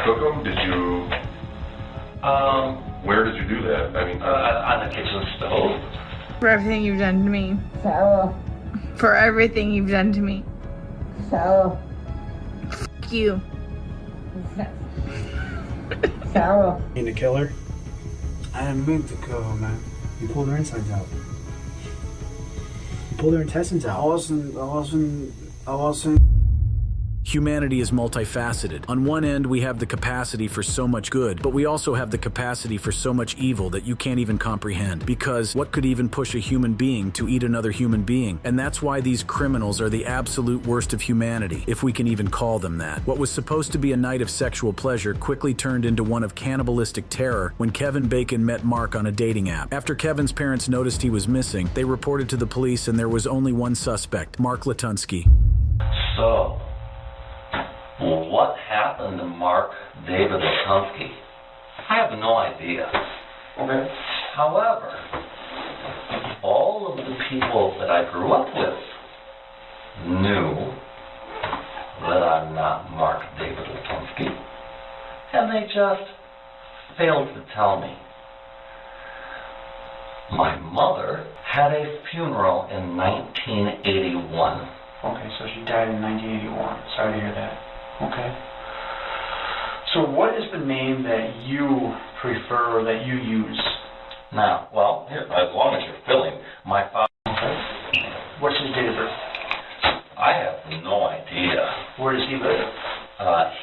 cook them? Did you? Where did you do that? I mean, on the kitchen stove. For everything you've done to me. So. For everything you've done to me. So. F you. So. Mean to kill her? I didn't mean to kill her, man. You pulled her insides out. You pulled her intestines out. I wasn't. Humanity is multifaceted. On one end, we have the capacity for so much good, but we also have the capacity for so much evil that you can't even comprehend. Because what could even push a human being to eat another human being? And that's why these criminals are the absolute worst of humanity, if we can even call them that. What was supposed to be a night of sexual pleasure quickly turned into one of cannibalistic terror when Kevin Bacon met Mark on a dating app. After Kevin's parents noticed he was missing, they reported to the police and there was only one suspect, Mark Latunsky. So, what happened to Mark David Latunsky? I have no idea. okay. However, all of the people that I grew up with knew that I'm not Mark David Latunsky, and they just failed to tell me. My mother had a funeral in 1981. Okay, so she died in 1981. Sorry to hear that. Okay. So what is the name that you prefer or that you use? Now, well, here, as long as you're filling, my father, What's his date of birth? I have no idea. Where does he live?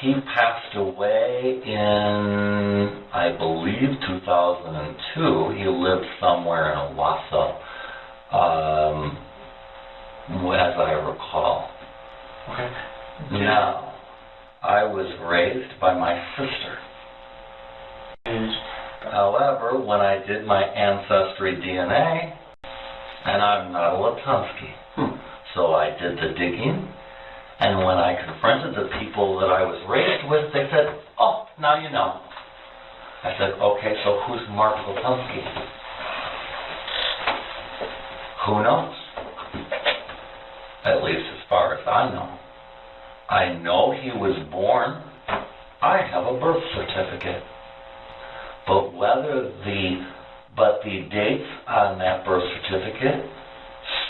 He passed away in, I believe, 2002. He lived somewhere in Owasso, as I recall. Okay. Now, I was raised by my sister. However, when I did my ancestry DNA, and I'm not a Latunsky, so I did the digging, and when I confronted the people that I was raised with, they said, oh, now you know. I said, okay, so who's Mark Latunsky? Who knows? At least as far as I know. I know he was born. I have a birth certificate. But the dates on that birth certificate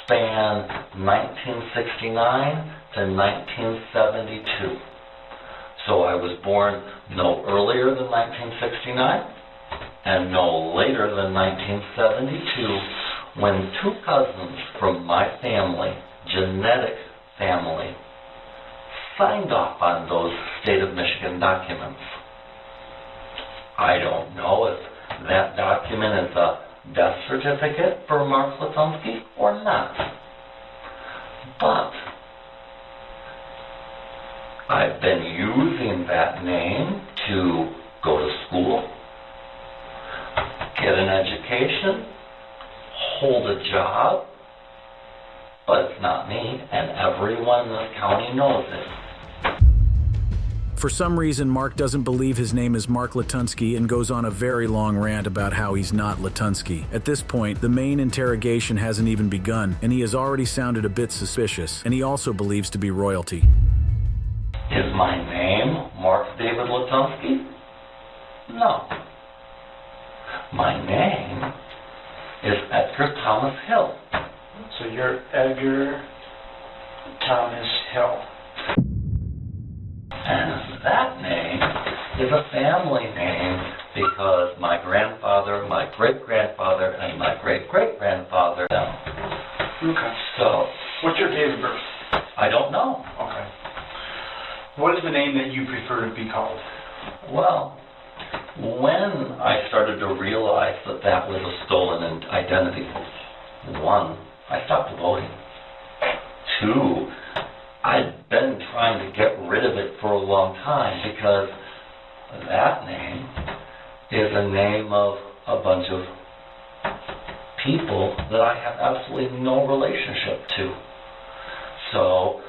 span 1969 to 1972. So I was born no earlier than 1969 and no later than 1972 when two cousins from my family, genetic family, signed off on those state of Michigan documents. I don't know if that document is a death certificate for Mark Latunsky or not. But I've been using that name to go to school, get an education, hold a job, but it's not me, and everyone in this county knows it. For some reason, Mark doesn't believe his name is Mark Latunsky and goes on a very long rant about how he's not Latunsky. At this point, the main interrogation hasn't even begun, and he has already sounded a bit suspicious, and he also believes to be royalty. Is my name Mark David Latunsky? No. My name is Edgar Thomas Hill. So you're Edgar Thomas Hill. And that name is a family name because my grandfather, my great-grandfather, and my great-great-grandfather. Okay. So, What's your date of birth? I don't know. Okay. What is the name that you prefer to be called? Well, when I started to realize that that was a stolen identity, one, I stopped voting. Two, I'd been trying to get rid of it for a long time because that name is a name of a bunch of people that I have absolutely no relationship to. So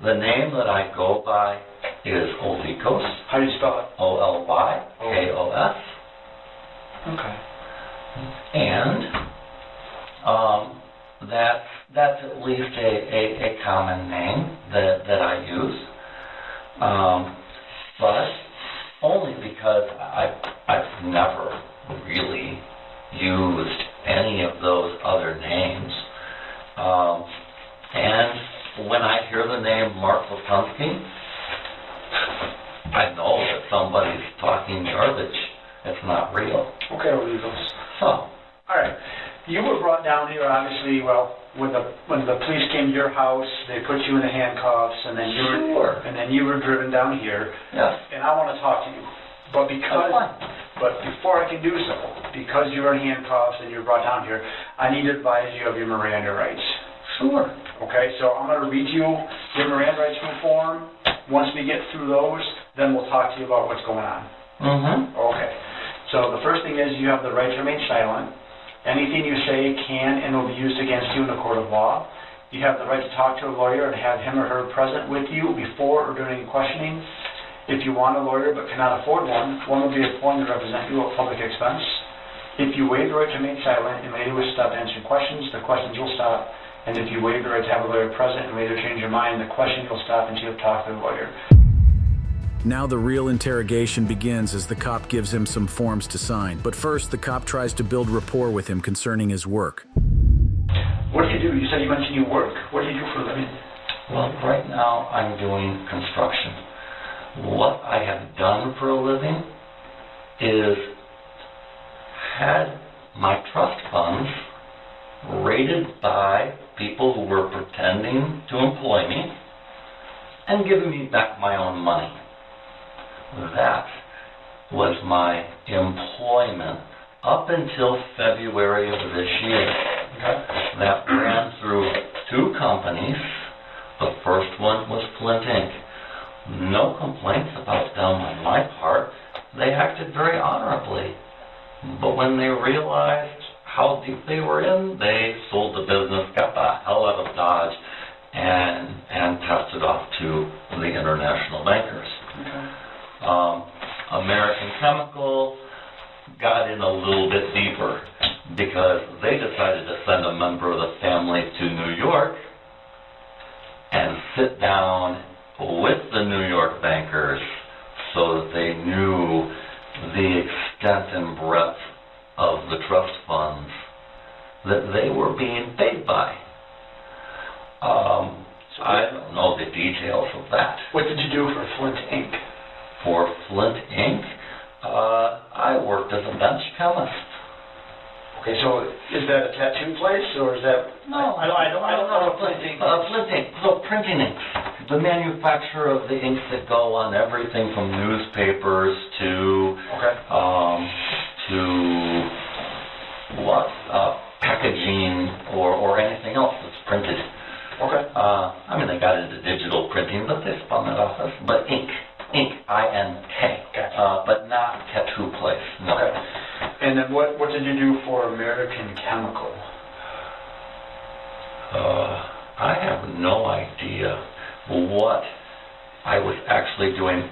the name that I go by is Olikos. How do you spell it? OlyKos. Okay. And that's at least a common name that I use. But only because I've never really used any of those other names. And when I hear the name Mark Lipinski, I know that somebody's talking garbage. It's not real. Okay, we'll leave those. So, All right. You were brought down here, obviously, well, when the police came to your house, they put you in the handcuffs, and then you were driven down here. yes, And I want to talk to you. But before I can do so, because you're in handcuffs and you're brought down here, I need to advise you of your Miranda rights. sure. Okay, so I'm going to read you your Miranda rights form. Once we get through those, then we'll talk to you about what's going on. Mm-hmm. Okay. So the first thing is you have the right to remain silent. Anything you say can and will be used against you in a court of law. You have the right to talk to a lawyer and have him or her present with you before or during questioning. If you want a lawyer but cannot afford one will be appointed to represent you at public expense. If you waive the right to remain silent and later will stop answering questions, the questions will stop. And if you waive the right to have a lawyer present and later change your mind, the question will stop until you have talked to the lawyer. Now the real interrogation begins as the cop gives him some forms to sign. But first, the cop tries to build rapport with him concerning his work. What do you do? You said you mentioned you work. What do you do for a living? Well, right now I'm doing construction. What I have done for a living is had my trust funds raided by people who were pretending to employ me and giving me back my own money. That was my employment up until February of this year. Okay. That ran through two companies. The first one was Flint Inc. No complaints about them on my part. They acted very honorably. But when they realized how deep they were in, they sold the business, got the hell out of Dodge, and passed it off to the international bankers. Okay. American Chemical got in a little bit deeper because they decided to send a member of the family to New York and sit down with the New York bankers so that they knew the extent and breadth of the trust funds that they were being paid by. I don't know the details of that. What did you do for Flint Inc.? For Flint Inc., I worked as a bench chemist. Okay, so is that a tattoo place or is that? No, I don't know what Flint Inc. is. Flint Ink, so printing inks. The manufacturer of the inks that go on everything from newspapers to packaging or anything else that's printed. Okay. They got into digital printing, but they spun it off as, but ink, I-N-K, Gotcha. but not tattoo place, no. Okay. And then what did you do for American Chemical? I have no idea what I was actually doing.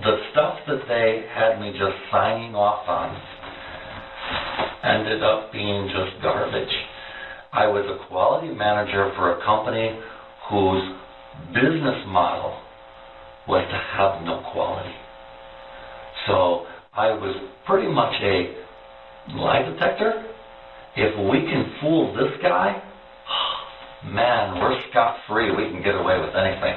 The stuff that they had me just signing off on ended up being just garbage. I was a quality manager for a company whose business model was to have no quality. So I was pretty much a lie detector. If we can fool this guy, man, we're scot-free. We can get away with anything.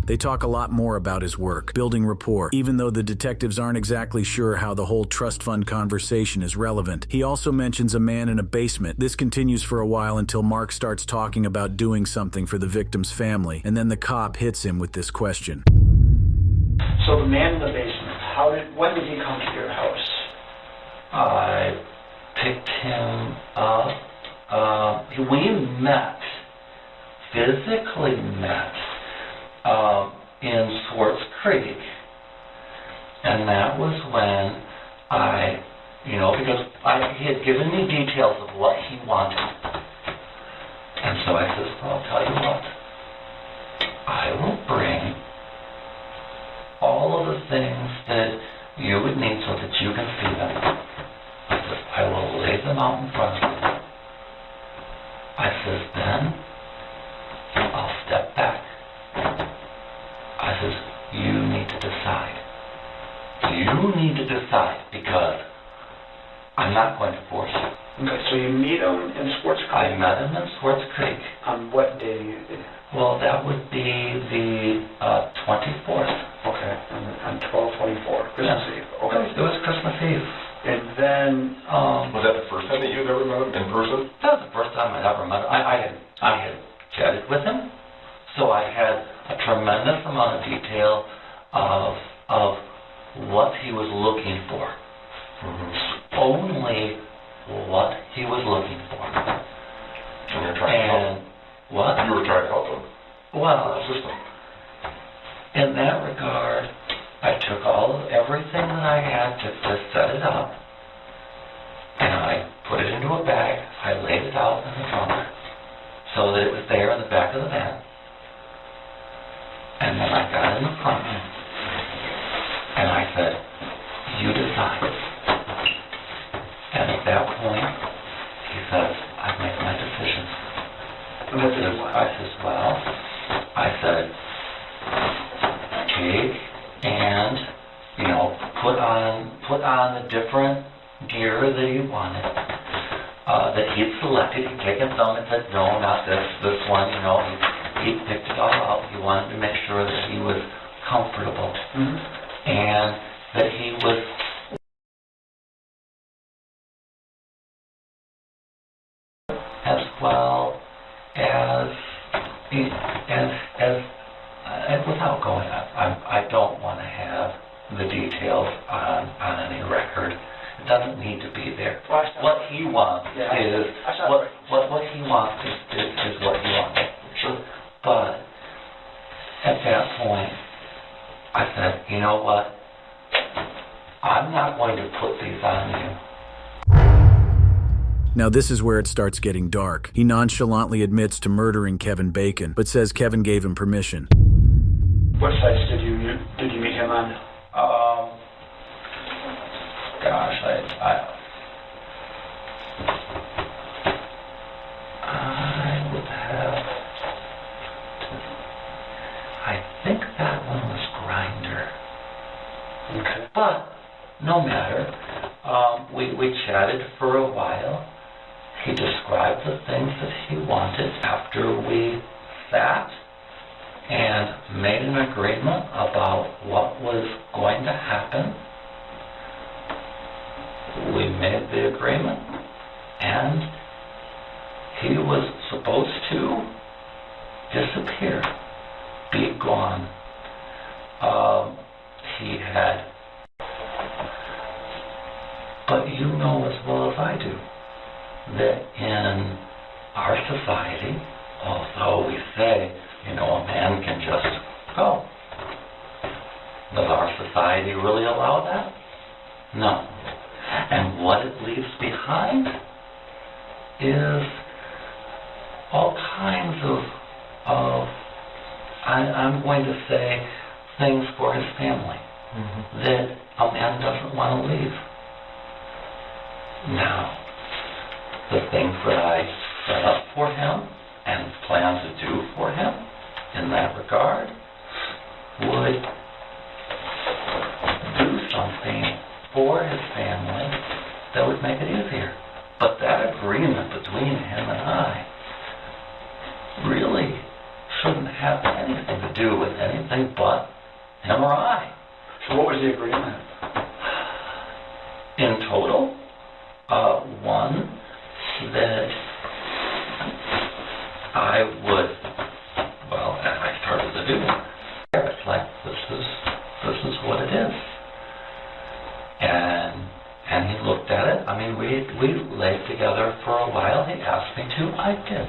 They talk a lot more about his work, building rapport, even though the detectives aren't exactly sure how the whole trust fund conversation is relevant. He also mentions a man in a basement. This continues for a while until Mark starts talking about doing something for the victim's family, and then the cop hits him with this question. So the man in the basement, when did he come to your house? I picked him up. We physically met in Swartz Creek. And that was when because he had given me details of what he wanted. And so I said, well, I'll tell you what, I will bring all of the things that you would need so that you can see them. I said, I will lay them out in front of you. I says, then I'll step back. I says, you need to decide. You need to decide, because I'm not going to force you. Okay, so you meet him in Sports Creek. I met him in Swartz Creek. On what day? Well, that would be the 24th. Okay, on 12/24, Christmas Yeah. Eve. Okay. It was Christmas Eve. And then, Was that the first time that you'd ever met him in person? That was the first time I'd ever met him. I had chatted with him, so I had a tremendous amount of detail of what he was looking for. Only what he was looking for. And you're trying to help him. What? You were trying to help him. Well, System. in that regard, I took everything that I had to set it up, and I put it into a bag. I laid it out in the trunk so that it was there in the back of the van. And then I got in the front, and I said, you decide. And at that point, he says, I've made my decision. I says, well, I said, take and, put on the different gear that he wanted, that he'd selected. He'd taken some and said, no, not this one, he picked it all out. He wanted to make sure that he was comfortable, and that he was as well as without going up. I don't want to have the details on any record. It doesn't need to be there. What he wants is what he wants is what he wants. Sure. But at that point, I said, you know what? I'm not going to put these on you. Now this is where it starts getting dark. He nonchalantly admits to murdering Kevin Bacon, but says Kevin gave him permission. what sites did you meet him on? Gosh, I would have. I think that one was Grinder. Okay. But no matter. We chatted for a while. He described the things that he wanted. After we sat and made an agreement about what was going to happen, we made the agreement, and he was supposed to disappear, be gone. He had, but you know as well as I do that in our society, although we say, a man can just go, does our society really allow that? No. And what it leaves behind is all kinds of I'm going to say, things for his family that a man doesn't want to leave. Now, the things that I set up for him and plan to do for him in that regard would do something for his family that would make it easier. But that agreement between him and I really shouldn't have anything to do with anything but him or I. So what was the agreement? In total, one, that I would, and I started to do it. It's like, this is what it is. And he looked at it. I mean, we laid together for a while. He asked me to. I did.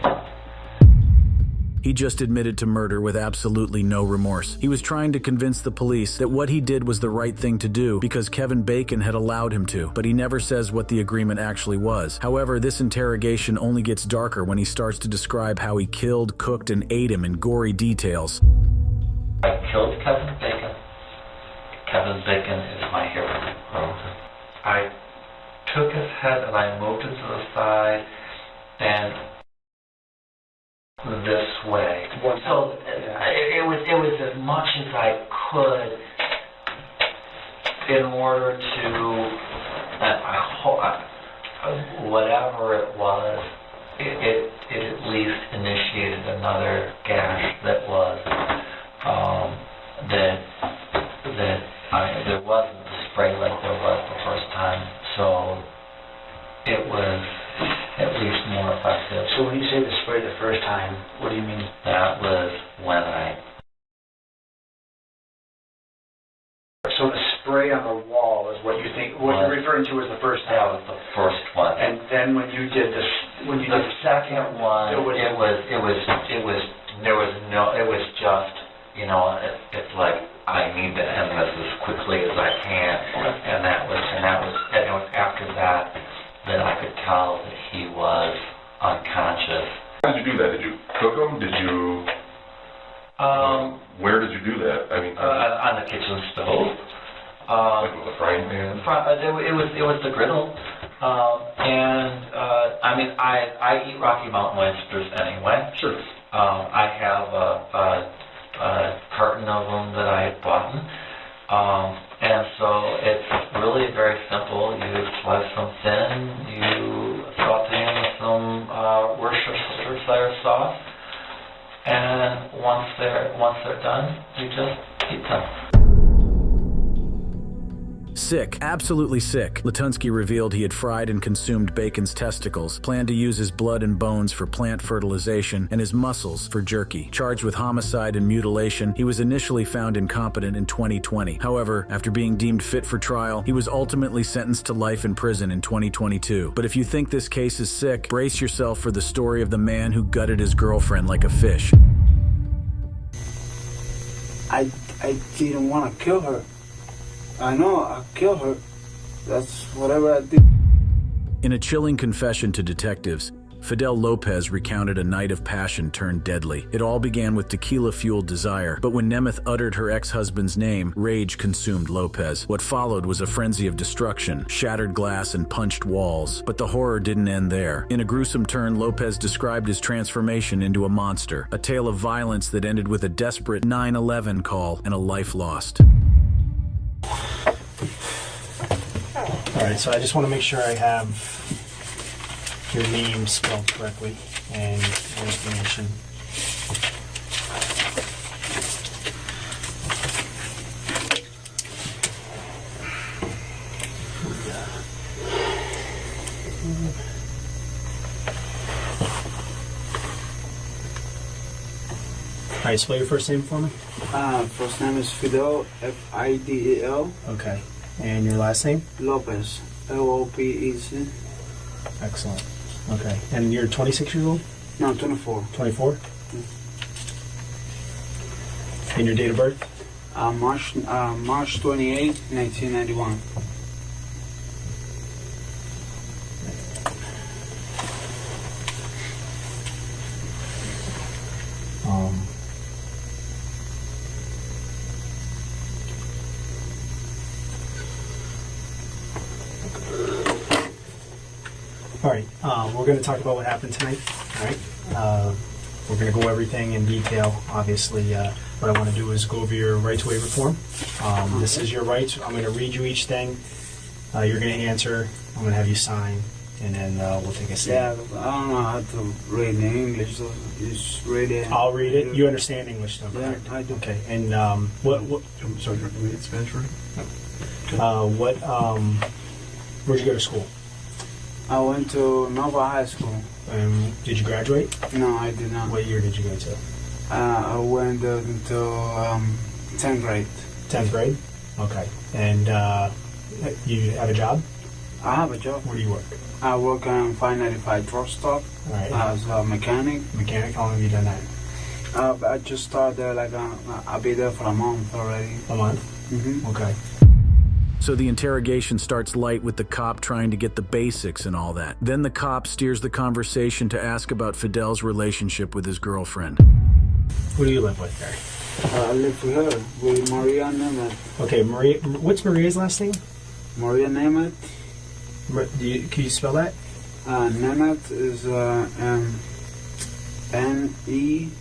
He just admitted to murder with absolutely no remorse. He was trying to convince the police that what he did was the right thing to do because Kevin Bacon had allowed him to, but he never says what the agreement actually was. However, this interrogation only gets darker when he starts to describe how he killed, cooked, and ate him in gory details. I killed Kevin Bacon. Kevin Bacon is my hero. I took his head and I moved it to the side and this way. So it was as much as I could in order to, I hope, whatever it was, it at least initiated another gash that was, there wasn't the spray like there was the first time, so it was at least more effective. So when you say the spray the first time, what do you mean? That was when I... So the spray on the wall is what you think, what you're referring to as the first That time. was the first one. And then when you did this, when you The did second one, it was just, you know, it's like, I need to end this as quickly as I can. And it was after that I could tell that he was unconscious. How did you do that? Did you cook them? Did you... where did you do that? I mean... on the kitchen stove. like with a frying pan? It was the griddle. I mean, I eat Rocky Mountain oysters anyway. Sure. I have a carton of them that I had bought. And so it's really very simple. You slice them thin, you saute them with some Worcestershire sauce, and once they're done, you just eat them. Sick, absolutely sick, Latunsky revealed he had fried and consumed Bacon's testicles, planned to use his blood and bones for plant fertilization, and his muscles for jerky. Charged with homicide and mutilation, he was initially found incompetent in 2020. However, after being deemed fit for trial, he was ultimately sentenced to life in prison in 2022. But if you think this case is sick, brace yourself for the story of the man who gutted his girlfriend like a fish. I didn't want to kill her. I know I killed her. That's whatever I did. In a chilling confession to detectives, Fidel Lopez recounted a night of passion turned deadly. It all began with tequila-fueled desire, but when Nemeth uttered her ex-husband's name, rage consumed Lopez. What followed was a frenzy of destruction, shattered glass and punched walls. But the horror didn't end there. In a gruesome turn, Lopez described his transformation into a monster, a tale of violence that ended with a desperate 911 call and a life lost. Alright, so I just want to make sure I have your name spelled correctly and your information. Alright, spell your first name for me. First name is Fidel, F-I-D-E-L. Okay. And your last name? Lopez, L-O-P-E-Z. Excellent. Okay. And you're 26 years old? No, 24. 24? And your date of birth? March 28, 1991. All right, we're going to talk about what happened tonight. All right, we're going to go everything in detail. Obviously, what I want to do is go over your right to waiver form. This is your rights. I'm going to read you each thing. You're going to answer. I'm going to have you sign, and then we'll take a stand. Yeah, I don't know how to read in English, so just read it. I'll read it. You understand English, though, Yeah, correct? I do. Okay, and what? I'm sorry, can we get Spanish right? Where'd you go to school? I went to Nova High School. Did you graduate? No, I did not. What year did you go to? I went until 10th grade. 10th grade? Okay. And you have a job? I have a job. Where do you work? I work on 595 drug stop All right. as a mechanic. Mechanic? How long have you done that? I just started there, I'll be there for a month already. A month? Mm-hmm. Okay. So the interrogation starts light with the cop trying to get the basics and all that. Then the cop steers the conversation to ask about Fidel's relationship with his girlfriend. Who do you live with, Barry? I live with her, with Maria Nemeth. Okay, Maria. What's Maria's last name? Maria Nemeth. Can you spell that? Nemeth is N-E-M-E-T-H.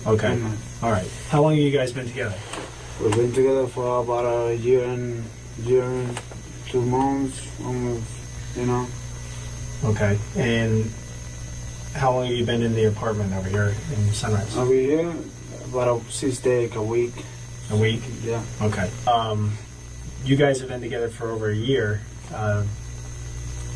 Okay. Nemeth. All right. How long have you guys been together? We've been together for about a year and 2 months, almost, you know. Okay. And how long have you been in the apartment over here in Sunrise? Over here, about 6 days a week. A week? Yeah. Okay. You guys have been together for over a year.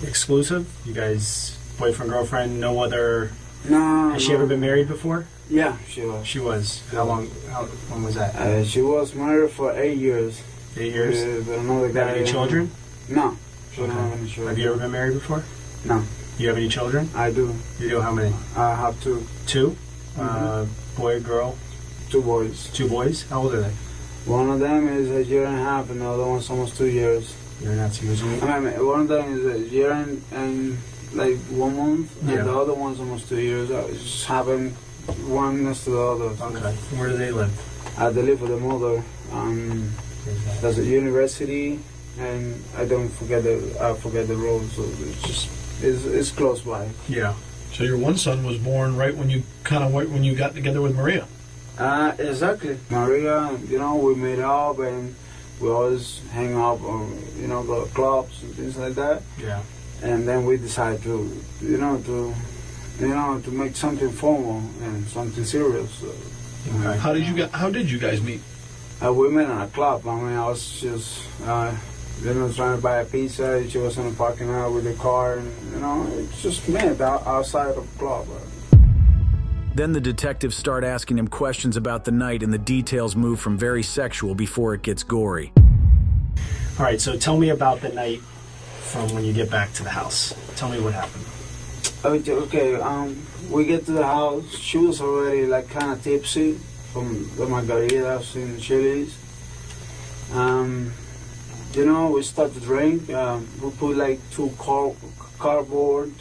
Exclusive? You guys, boyfriend, girlfriend, no other... No. Has she ever been married before? Yeah, she was. She was. How long? When was that? She was married for 8 years. 8 years? With another guy. Have any children? No. She don't Okay. have any children. Have you ever been married before? No. You have any children? I do. You do? How many? I have 2. 2? Boy, girl? 2 boys. 2 boys? How old are they? One of them is a year and a half, and the other one's almost 2 years. You're not 2 years old? I mean, one of them is a year and like 1 month, and Yeah. the other one's almost 2 years. I just having one next to the other. So. Okay. Where do they live? They live with the mother. There's a university, and I forget the road, so it's close by. Yeah. So your one son was born right when you got together with Maria. Exactly. Maria, you know, we made up, and we always hang up, or you know, go to clubs and things like that. Yeah. And then we decided to make something formal and something serious. Okay. How did you guys meet? We met in a club. I mean, I was just, trying to buy a pizza. She was in the parking lot with the car, and it's just met outside of the club. Then the detectives start asking him questions about the night, and the details move from very sexual before it gets gory. All right, so tell me about the night from when you get back to the house. Tell me what happened. Okay, we get to the house. She was already like kind of tipsy from the margaritas and chilies. We start to drink. We put like 2 cardboard,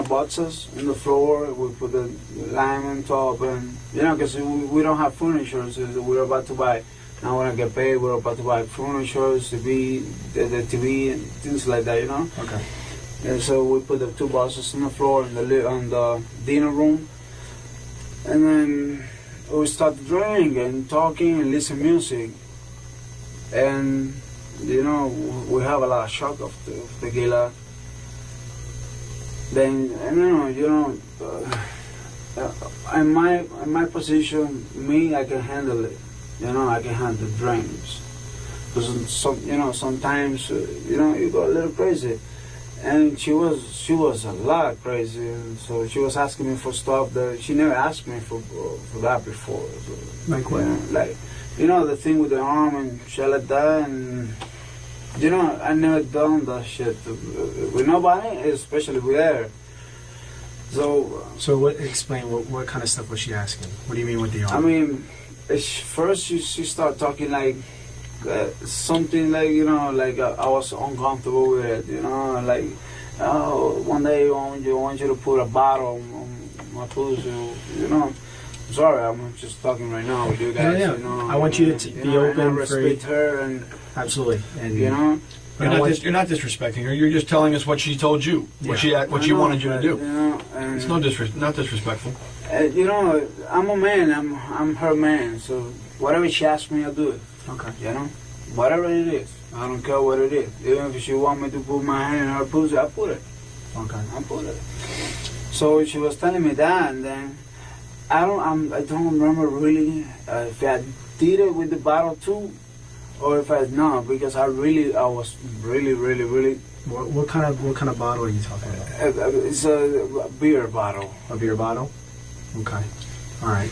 boxes on the floor. We put the lime on top, and because we don't have furniture, so we're about to buy. Now when I get paid, we're about to buy furniture, the TV, and things like that, Okay. And so we put the 2 boxes on the floor in the dinner room, and then we start to drink and talking and listen to music, and we have a lot of shock of tequila. Then in my position, I can handle it. I can handle drinks. Because sometimes you go a little crazy, and she was a lot crazy. And so she was asking me for stuff that she never asked me for that before. So, like what? The thing with the arm and shit like that, and I never done that shit with nobody, especially with her. So explain what kind of stuff was she asking? What do you mean with the arm? I mean, first she started talking like something like I was uncomfortable with it. Like one day I want you to put a bottle on my pussy. Sorry, I'm just talking right now with you guys. Yeah. I want you to be open. And I respect her, and absolutely. And you're not disrespecting her. You're just telling us what she told you, what she wanted you to do. It's not disrespectful. I'm a man. I'm her man. So whatever she asks me, I'll do it. Okay. Whatever it is. I don't care what it is. Even if she want me to put my hand in her pussy, I put it. Okay. I put it. So she was telling me that, and then I don't remember really if I did it with the bottle too, or if I not, because I was really. What kind of bottle are you talking about? It's a beer bottle. A beer bottle? Okay. All right.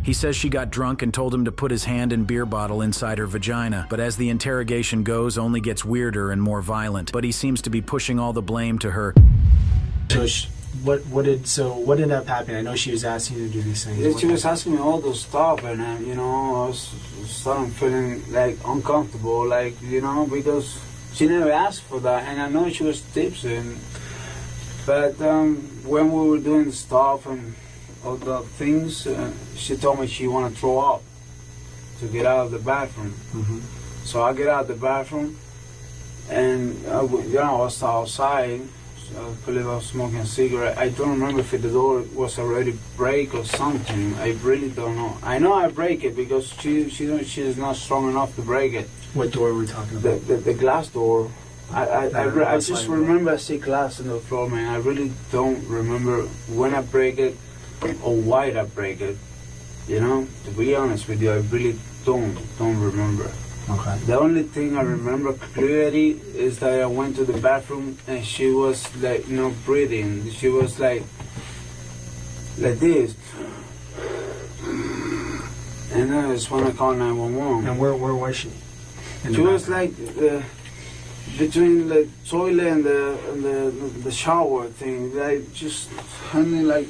He says she got drunk and told him to put his hand and beer bottle inside her vagina, but as the interrogation goes, only gets weirder and more violent. But he seems to be pushing all the blame to her. So what ended up happening? I know she was asking you to do these things. Yeah, she was asking me all those stuff, and I was starting feeling like uncomfortable, because she never asked for that, and I know she was tipsy. But when we were doing the stuff and all the things, she told me she wanted to throw up to get out of the bathroom. Mm-hmm. So I get out of the bathroom, and I was outside. believe I was smoking a cigarette. I don't remember if the door was already break or something. I really don't know. I know I break it because she's not strong enough to break it. What door are we talking about? The glass door. I just sliding remember I see glass on the floor, man. I really don't remember when I break it or why I break it. You know, to be honest with you, I really don't remember. Okay. The only thing I remember clearly is that I went to the bathroom and she was like not breathing. She was like this. And I just want to call 911. And where was she? She was like between the toilet and the shower thing. Like just honey, like,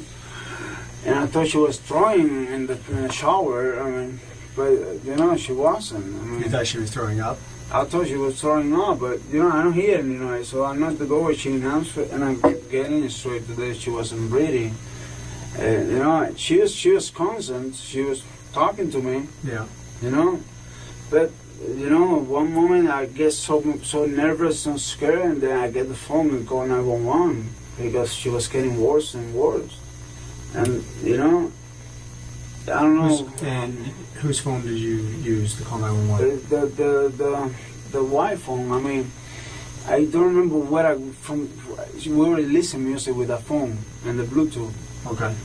and I thought she was throwing in the shower. I mean, but you know she wasn't. I mean, You thought she was throwing up? I thought she was throwing up, but you know I don't hear any noise. So I knocked the door. She announced it, and I'm getting straight to this. She wasn't breathing. You know, she was constant. She was talking to me. Yeah. You know, but you know, one moment I get so nervous and scared, and then I get the phone and call 911 because she was getting worse and worse. And you know, I don't know. And whose phone did you use to call 911? The wife phone. I mean, I don't remember where we were listening music with the phone and the Bluetooth. Okay.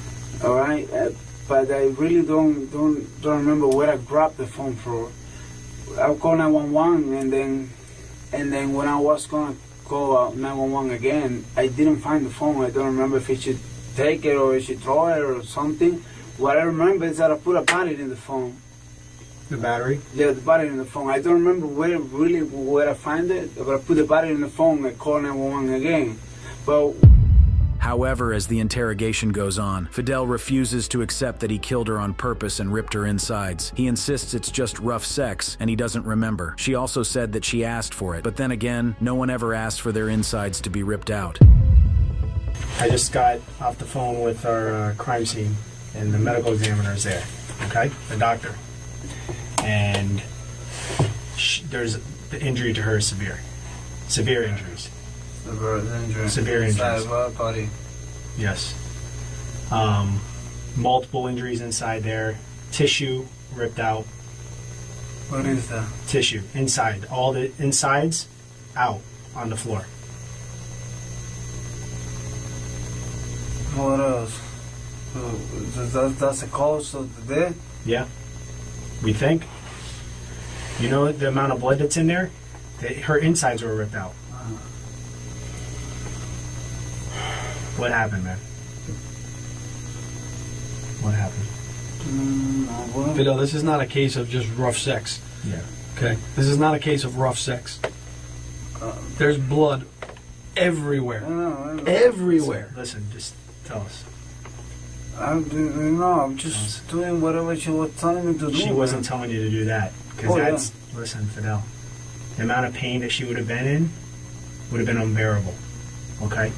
All right, but I really don't remember where I grabbed the phone from. I called 911, and then when I was gonna call 911 again, I didn't find the phone. I don't remember if she take it or if she throw it or something. What I remember is that I put a battery in the phone. The battery? Yeah, the battery in the phone. I don't remember where I find it, but I put the battery in the phone and called 911 again. But However, as the interrogation goes on, Fidel refuses to accept that he killed her on purpose and ripped her insides. He insists it's just rough sex, and he doesn't remember. She also said that she asked for it, but then again, no one ever asked for their insides to be ripped out. I just got off the phone with our crime scene, and the medical examiner is there, okay? The doctor. And there's the injury to her is severe. Severe injuries. Severe injuries. Body. Yes. Multiple injuries inside there. Tissue ripped out. What is that? Tissue inside. All the insides out on the floor. What else? That's the cause of the death? Yeah. We think. You know the amount of blood that's in there? Her insides were ripped out. What happened, man? What happened? Fidel, this is not a case of just rough sex. Yeah. Okay? This is not a case of rough sex. There's blood everywhere. I know. Everywhere. Listen, just tell us. I'm just doing whatever she was telling me to do. She wasn't telling you to do that. Because that's, yeah. Listen, Fidel, the amount of pain that she would have been in would have been unbearable. Okay?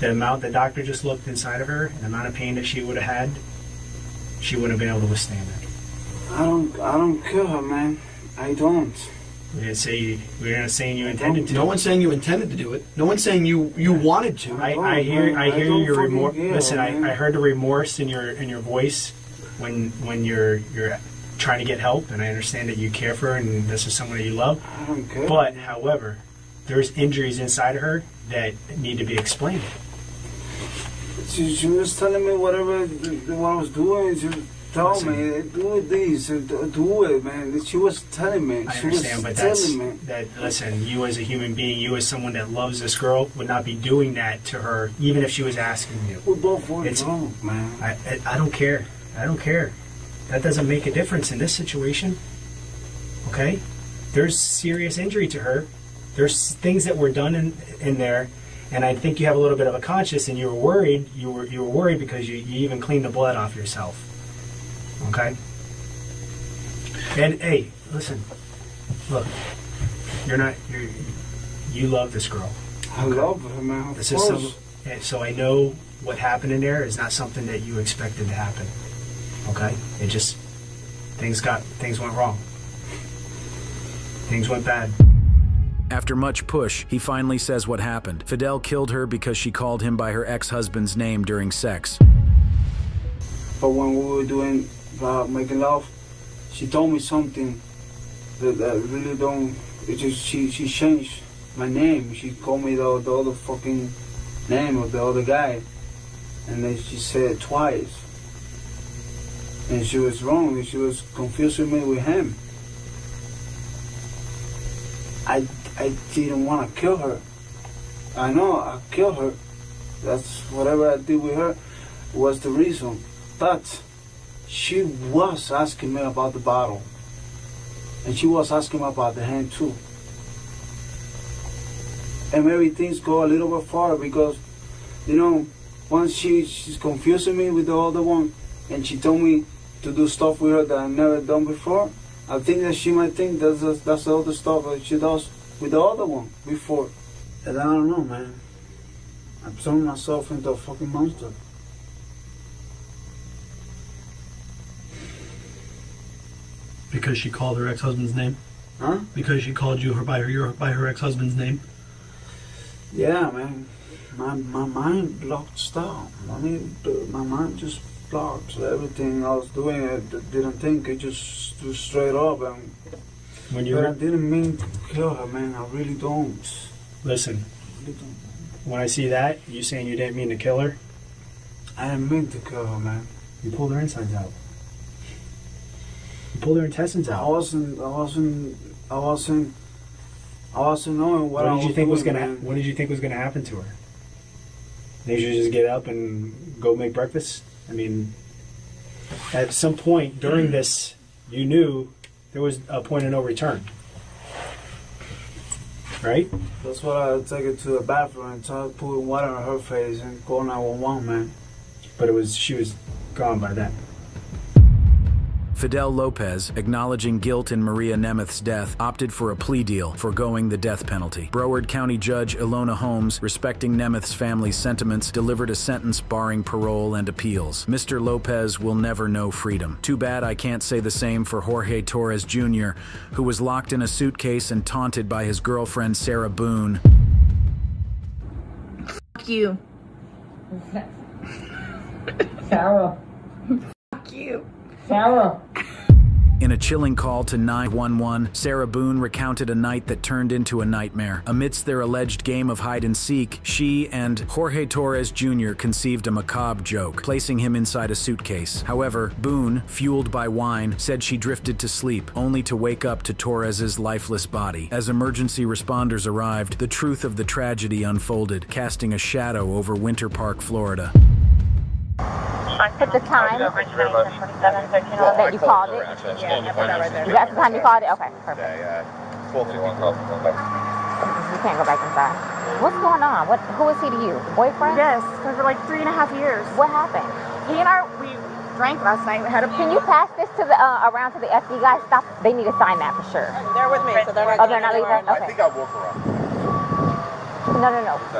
The amount the doctor just looked inside of her, and the amount of pain that she would have had, she wouldn't have been able to withstand it. I don't kill her, man. I don't. We're not saying you intended to. No one's saying you intended to do it. No one's saying you wanted to. I hear your remorse. Listen, man. I heard the remorse in your voice when you're trying to get help, and I understand that you care for her and this is someone that you love. I don't care. But however, there's injuries inside of her that need to be explained. She was telling me what I was doing. She told me, do this, do it, man. She was telling me. I She understand, was but telling me. listen, you as a human being, you as someone that loves this girl, would not be doing that to her, even if she was asking you. We both were It's- drunk, man. I don't care. I don't care. That doesn't make a difference in this situation. Okay? There's serious injury to her. There's things that were done in there, and I think you have a little bit of a conscience, and you were worried. You were worried because you even cleaned the blood off yourself. Okay? And hey, listen. Look, you love this girl. I love her, man. Of This is course. so I know what happened in there is not something that you expected to happen. Okay? It just things went wrong. Things went bad. After much push, he finally says what happened. Fidel killed her because she called him by her ex-husband's name during sex. But when we were doing making love, she told me something that I really don't. It just she changed my name. She called me the other fucking name of the other guy, and then she said it twice. And she was wrong. She was confusing me with him. I didn't want to kill her. I know I killed her. That's whatever I did with her was the reason. But she was asking me about the bottle. And she was asking me about the hand too. And maybe things go a little bit far because, you know, once she's confusing me with the other one and she told me to do stuff with her that I've never done before, I think that she might think that's the other stuff that she does with the other one before. And I don't know, man. I'm turning myself into a fucking monster. Because she called her ex-husband's name? Huh? Because she called you by her ex-husband's name? Yeah, man. My mind blocked out. I mean, my mind just blocked. Everything I was doing, I didn't think. It just was straight up. And When you but were, I didn't mean to kill her, man. I really don't. listen, I really don't. when I see that, you saying you didn't mean to kill her, I didn't mean to kill her, man. you pulled her insides out. You pulled her intestines I out. wasn't knowing what I was What did you think was doing, gonna? man. What did you think was gonna happen to her? They should just get up and go make breakfast. I mean, at some point during this, you knew there was a point of no return, right? That's what I take her to the bathroom and start putting water on her face and call 911, man. But she was gone by then. Fidel Lopez, acknowledging guilt in Maria Nemeth's death, opted for a plea deal, foregoing the death penalty. Broward County Judge Ilona Holmes, respecting Nemeth's family's sentiments, delivered a sentence barring parole and appeals. Mr. Lopez will never know freedom. Too bad I can't say the same for Jorge Torres Jr., who was locked in a suitcase and taunted by his girlfriend Sarah Boone. Fuck you. Sarah. Fuck you. Sarah. In a chilling call to 911, Sarah Boone recounted a night that turned into a nightmare. Amidst their alleged game of hide-and-seek, she and Jorge Torres Jr. conceived a macabre joke, placing him inside a suitcase. However, Boone, fueled by wine, said she drifted to sleep, only to wake up to Torres's lifeless body. As emergency responders arrived, the truth of the tragedy unfolded, casting a shadow over Winter Park, Florida. Put the time that you called it. You got the time you called it? Okay, perfect. You can't go back inside. What's going on? Who is he to you? Boyfriend? Yes, for like 3.5 years. What happened? He and I, we drank last night. We had a. Can you pass this to the around to the FD guys? Stop. They need to sign that for sure. They're with me, so they're not. Oh, they're not leaving? I Okay. think I woke her up. No.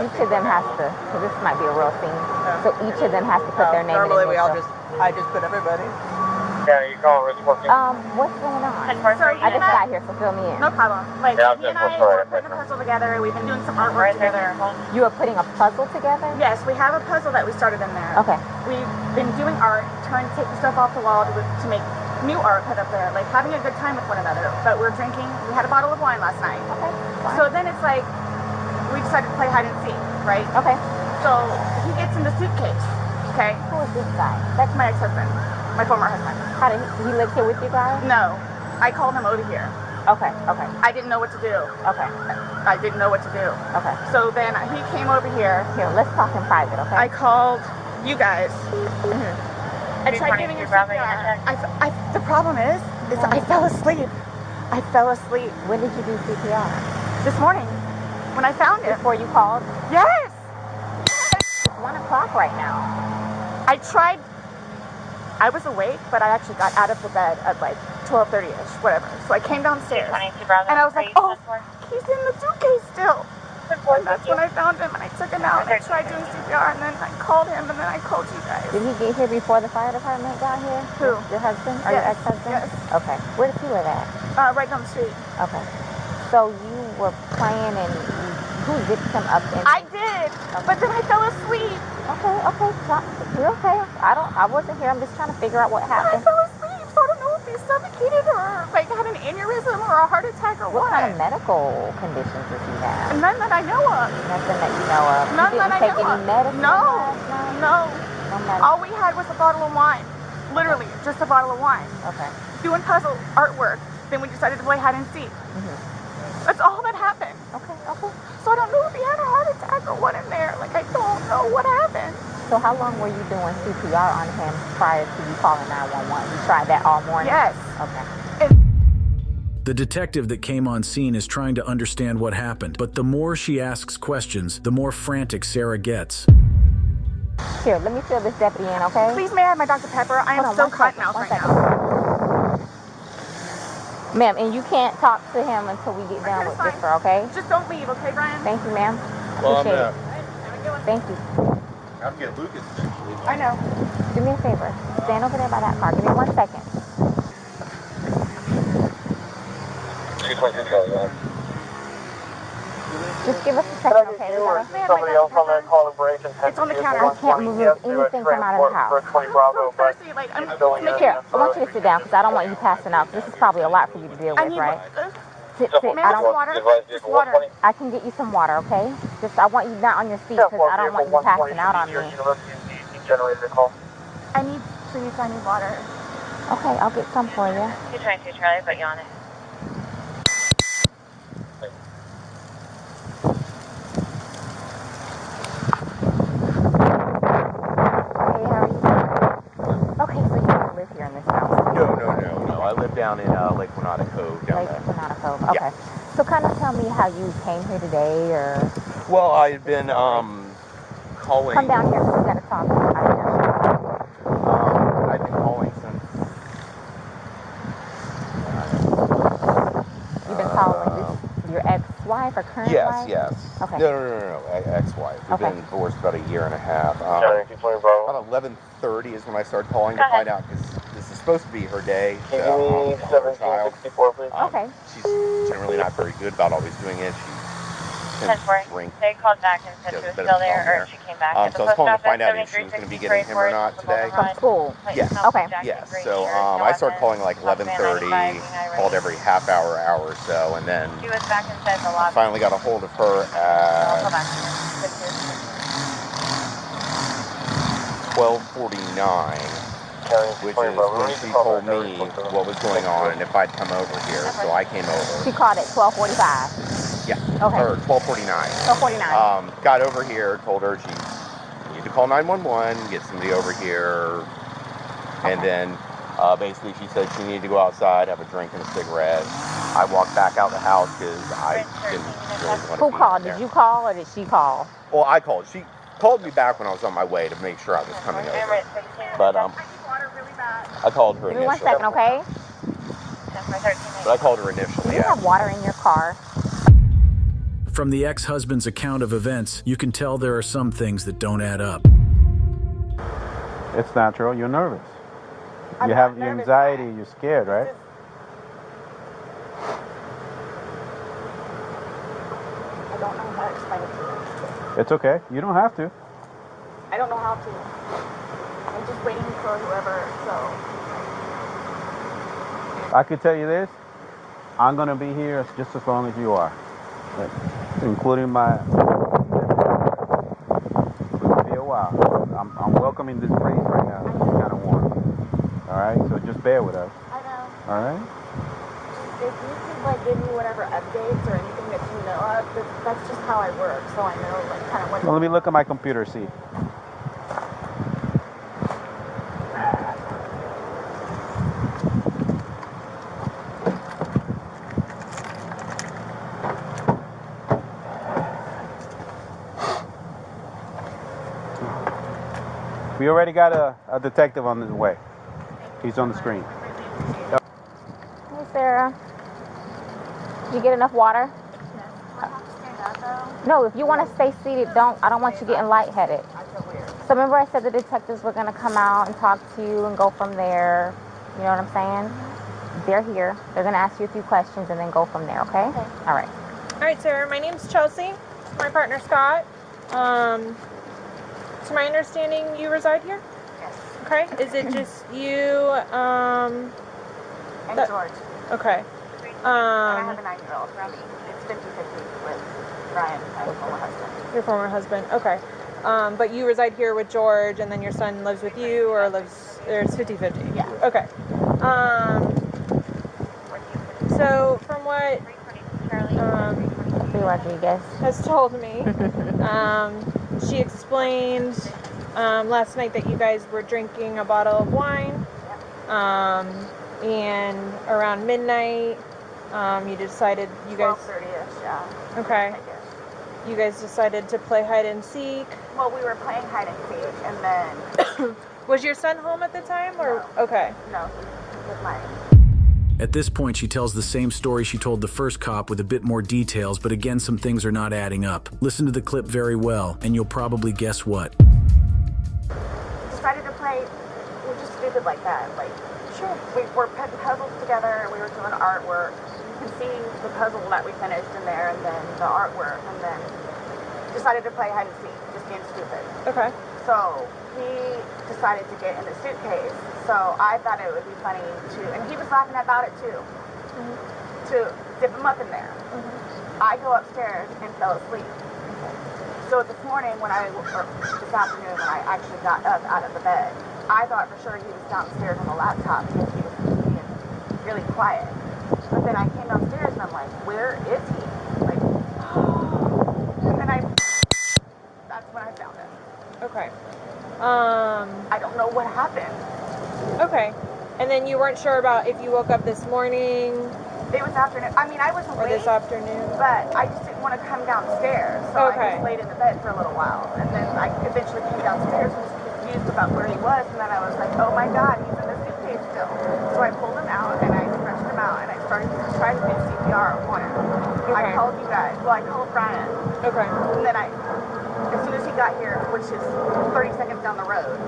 Each of them has to. So this might be a real scene. So each of them has to put their name. Normally, and I just put everybody. Yeah, you call it working. What's going on? So I just got here, so fill me in. No problem. Like, Yeah, he and I were putting a puzzle together. We've been doing some artwork together. You are putting a puzzle together? Yes, we have a puzzle that we started in there. Okay. We've been doing art, trying to take the stuff off the wall to make new art put up there, like having a good time with one another. But we're drinking. We had a bottle of wine last night. Okay. Fine. So then it's like, we decided to play hide and seek, right? Okay. So he gets in the suitcase, okay? Who is this guy? That's my ex-husband, my former husband. How did he live here with you guys? No, I called him over here. Okay. I didn't know what to do. Okay. I didn't know what to do. Okay. So then he came over here. Here, let's talk in private, okay? I called you guys. I tried giving you CPR. The problem is I fell asleep. I fell asleep. When did you do CPR? This morning, when I found him. Before you called? Yes! It's 1 o'clock right now. I tried. I was awake, but I actually got out of the bed at like 12:30ish, whatever. So I came downstairs, and I was like, oh, he's in the suitcase still. And that's when I found him, and I took him out, and I tried doing CPR, and then I called him, and then I called you guys. Did he get here before the fire department got here? Who? Your husband? Or Yes. your ex-husband? Yes. Okay. Where does he live at? Right down the street. Okay. So you were playing and who zipped him up? I did, but then I fell asleep. Okay. You're okay. I wasn't here. I'm just trying to figure out what happened. I fell asleep, so I don't know if he suffocated or like had an aneurysm or a heart attack or what. What kind of medical conditions does he have? None that I know of. Nothing that you know of. None you didn't that I take know any of. medicine? No. All we had was a bottle of wine. Literally, just a bottle of wine. Okay. Doing puzzle artwork. Then we decided to play hide and seek. That's all that happened. Okay. So I don't know if he had a heart attack or what in there. Like, I don't know what happened. So how long were you doing CPR on him prior to you calling 911? You tried that all morning? Yes. Okay. The detective that came on scene is trying to understand what happened, but the more she asks questions, the more frantic Sarah gets. Here, let me fill this deputy in, okay? Please, may I have my Dr. Pepper? I am so cotton mouth right now. Ma'am, and you can't talk to him until we get done with this, okay? Just don't leave, okay, Brian? Thank you, ma'am. Well, Appreciate I'm it. Thank you. I'll get Lucas eventually. I know. Do me a favor. Stand over there by that car. Give me 1 second. Just give us a second, okay? Somebody else on that call operation. It's on the counter. I can't move anything from out of the house. Here, I want you to sit down because I don't want you passing out. This is probably a lot for you to deal with, right? Sit. I don't water. Just water. I can get you some water, okay? Just I want you not on your seat because I don't want you passing out on me. I need water. Okay, I'll get some for you. 222 Charlie, put you on it. Okay, so you don't live here in this house? No. I live down in Lake Granada Cove down there. Lake Granada Cove, okay. Yeah. So kind of tell me how you came here today, or... Well, I've been calling... Come down here, we gotta talk. I've been calling since... You've been calling your ex-wife or current wife? Yes. Okay. No. Ex-wife. We've been divorced about a year and a half. About 11:30 is when I started calling to find out, because this is supposed to be her day. So, her child. Okay. She's generally not very good about always doing it. She tends to drink. They called back and said she was still there, or she came back. So I was calling to find out if she was going to be getting him or not today. From school? Yes. Okay. Yes. So I started calling like 11:30, called every half hour or so, and then she was back inside the lobby. Finally got a hold of her at 12:49, which is when she told me what was going on and if I'd come over here. So I came over. She called at 12:45. Yeah. Okay. Or 12:49. 12:49. Got over here, told her she needed to call 911, get somebody over here, and then basically she said she needed to go outside, have a drink and a cigarette. I walked back out the house because I didn't really want to be Who called? there. Did you call or did she call? Well, I called. She called me back when I was on my way to make sure I was coming over. But I called her Give me initially. 1 second, okay? But I called her Do initially, you have water in your car? From the ex-husband's account of events, you can tell there are some things that don't add up. It's natural. You're nervous. You have your anxiety. You're scared, right? I don't know how to explain it to you. It's okay. You don't have to. I don't know how to. I'm just waiting for whoever, so... I could tell you this. I'm going to be here just as long as you are. Including my... It'll be a while. I'm welcoming this breeze right now. It's kind of warm. All right? So just bear with us. I know. All right? If you could, give me whatever updates or anything that you know of, that's just how I work, so I know, kind of what... Well, let me look at my computer, see. We already got a detective on his way. He's on the screen. Hey, Sarah. Did you get enough water? No, if you want to stay seated, I don't want you getting lightheaded. So remember I said the detectives were going to come out and talk to you and go from there. You know what I'm saying? They're here. They're going to ask you a few questions and then go from there, okay? Okay. All right. All right, sir. My name's Chelsea. My partner, Scott. To my understanding, you reside here? Yes. Okay. Is it just you, And George. Okay. And I have a 9-year-old. It's 50-50 with Brian, my former husband. Your former husband. Okay. But you reside here with George, and then your son lives with you, or it's 50-50? Yeah. Okay. So from what Rodriguez has told me, she explained last night that you guys were drinking a bottle of wine, and around midnight, you decided you guys... 12:30ish, yeah. Okay. You guys decided to play hide and seek. Well, we were playing hide and seek, and then... Was your son home at the time, or... No. Okay. No, he was mine. At this point, she tells the same story she told the first cop with a bit more details, but again, some things are not adding up. Listen to the clip very well, and you'll probably guess what. Decided to play, we're just stupid like that. Like, sure, we were putting puzzles together, we were doing artwork. You can see the puzzle that we finished in there, and then the artwork, and then decided to play hide and seek, just being stupid. Okay. So he decided to get in the suitcase. So I thought it would be funny to, and he was laughing about it too, to dip him up in there. I go upstairs and fell asleep. So this morning or this afternoon when I actually got up out of the bed, I thought for sure he was downstairs on the laptop because he was being really quiet. But then I came downstairs and I'm like, where is he? Like, and then that's when I found him. Okay. I don't know what happened. Okay. And then you weren't sure about if you woke up this morning? It was afternoon. I mean, I was awake. Or this afternoon? But I just didn't want to come downstairs. So I just laid in the bed for a little while. And then I eventually came downstairs and was confused about where he was. And then I was like, oh my God, he's in the suitcase still. So I pulled him out and I stretched him out and I started to try to do CPR on him. I called you guys. Well, I called Brian. Okay. And then as soon as he got here, which is 30 seconds down the road,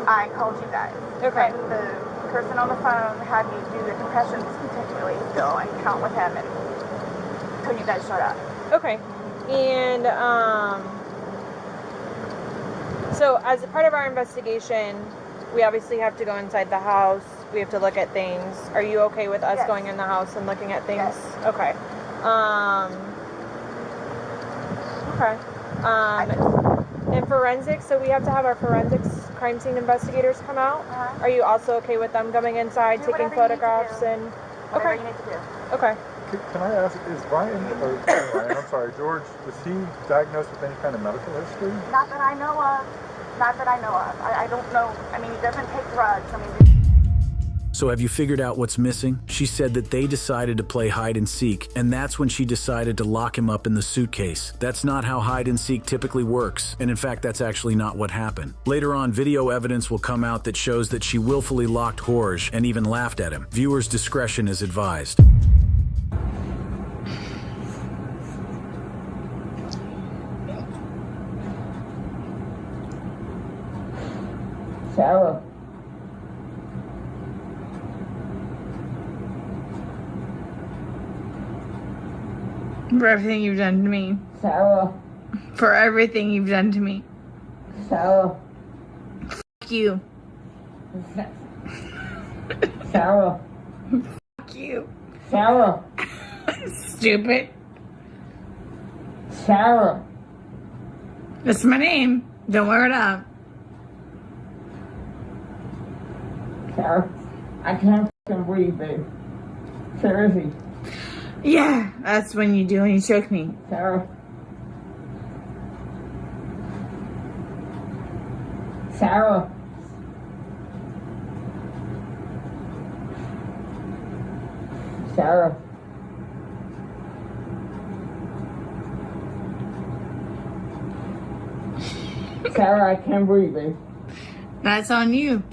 I called you guys. Okay. And the person on the phone had me do the compressions continually still and count with him until you guys showed up. Okay. And so as a part of our investigation, we obviously have to go inside the house. We have to look at things. Are you okay with us going in the house and looking at things? Yes. Okay. Okay. And forensics, so we have to have our forensics crime scene investigators come out. Are you also okay with them coming inside, taking photographs and... Whatever you need to do. Okay. Can I ask, is I'm sorry, George, was he diagnosed with any kind of medical history? Not that I know of. Not that I know of. I don't know. I mean, he doesn't take drugs. I mean... So have you figured out what's missing? She said that they decided to play hide and seek, and that's when she decided to lock him up in the suitcase. That's not how hide and seek typically works, and in fact, that's actually not what happened. Later on, video evidence will come out that shows that she willfully locked Jorge and even laughed at him. Viewers' discretion is advised. Sarah. For everything you've done to me. Sarah. For everything you've done to me. Sarah. Fuck you. Sarah. Fuck you. Sarah. Stupid. Sarah. That's my name. Don't wear it up. Sarah. I can't fucking breathe, babe. Seriously. Yeah, that's when you do when you choke me. Sarah. Sarah. Sarah. Sarah, I can't breathe, babe. That's on you.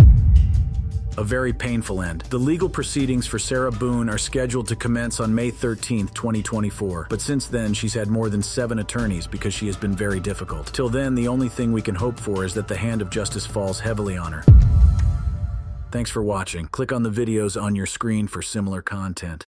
A very painful end. The legal proceedings for Sarah Boone are scheduled to commence on May 13th, 2024. But since then, she's had more than 7 attorneys because she has been very difficult. Till then, the only thing we can hope for is that the hand of justice falls heavily on her. Thanks for watching. Click on the videos on your screen for similar content.